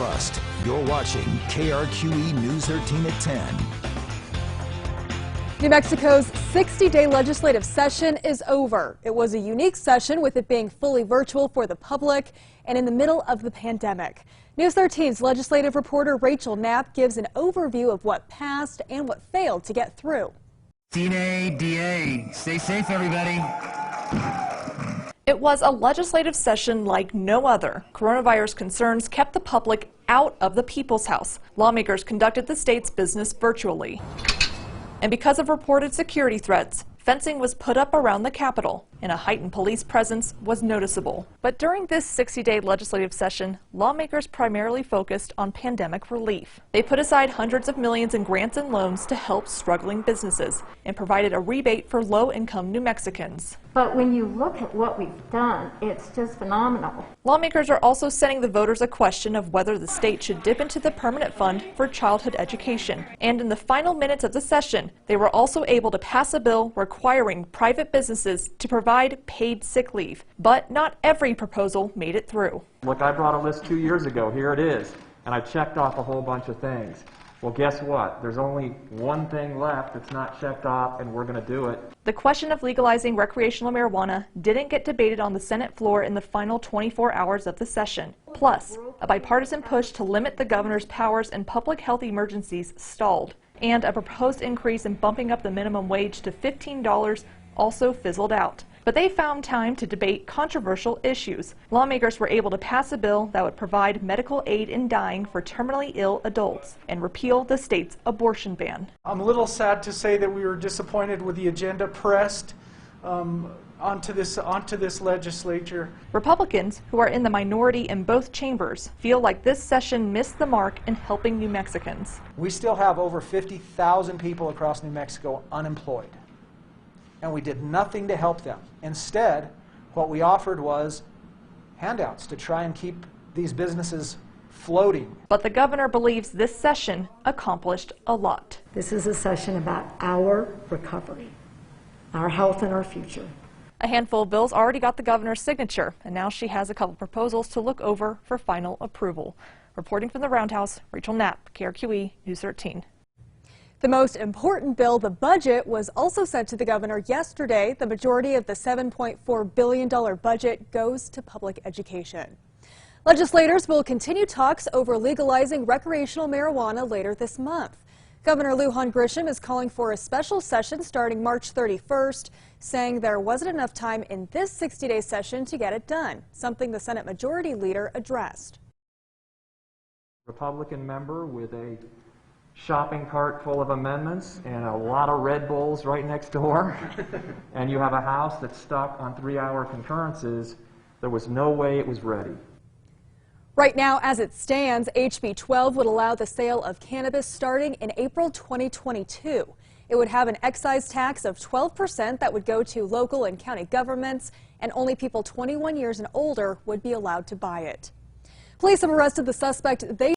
trust. You're watching KRQE News 13 at 10. New Mexico's 60-day legislative session is over. It was a unique session with it being fully virtual for the public and in the middle of the pandemic. News 13's legislative reporter Rachel Knapp gives an overview of what passed and what failed to get through. DA, stay safe, everybody. It was a legislative session like no other. Coronavirus concerns kept the public out of the People's House. Lawmakers conducted the state's business virtually. And because of reported security threats, fencing was put up around the Capitol, and a heightened police presence was noticeable. But during this 60-day legislative session, lawmakers primarily focused on pandemic relief. They put aside hundreds of millions in grants and loans to help struggling businesses and provided a rebate for low-income New Mexicans. But when you look at what we've done, it's just phenomenal. Lawmakers are also sending the voters a question of whether the state should dip into the permanent fund for childhood education. And in the final minutes of the session, they were also able to pass a bill requiring private businesses to provide paid sick leave. But not every proposal made it through. Look, I brought a list 2 years ago. Here it is. And I checked off a whole bunch of things. Well, guess what? There's only one thing left that's not checked off, and we're going to do it. The question of legalizing recreational marijuana didn't get debated on the Senate floor in the final 24 hours of the session. Plus, a bipartisan push to limit the governor's powers in public health emergencies stalled, and a proposed increase in bumping up the minimum wage to $15 also fizzled out. But they found time to debate controversial issues. Lawmakers were able to pass a bill that would provide medical aid in dying for terminally ill adults and repeal the state's abortion ban. I'm a little sad to say that we were disappointed with the agenda pressed onto this legislature. Republicans, who are in the minority in both chambers, feel like this session missed the mark in helping New Mexicans. We still have over 50,000 people across New Mexico unemployed, and we did nothing to help them. Instead, what we offered was handouts to try and keep these businesses floating. But the governor believes this session accomplished a lot. This is a session about our recovery, our health and our future. A handful of bills already got the governor's signature, and now she has a couple proposals to look over for final approval. Reporting from the Roundhouse, Rachel Knapp, KRQE News 13. The most important bill, the budget, was also sent to the governor yesterday. The majority of the $7.4 billion budget goes to public education. Legislators will continue talks over legalizing recreational marijuana later this month. Governor Lujan Grisham is calling for a special session starting March 31st, saying there wasn't enough time in this 60-day session to get it done, something the Senate Majority Leader addressed. Republican member with a shopping cart full of amendments and a lot of Red Bulls right next door, and you have a House that's stuck on 3-hour concurrences. There was no way it was ready. Right now, as it stands, HB 12 would allow the sale of cannabis starting in April 2022. It would have an excise tax of 12% that would go to local and county governments, and only people 21 years and older would be allowed to buy it. Police have arrested the suspect they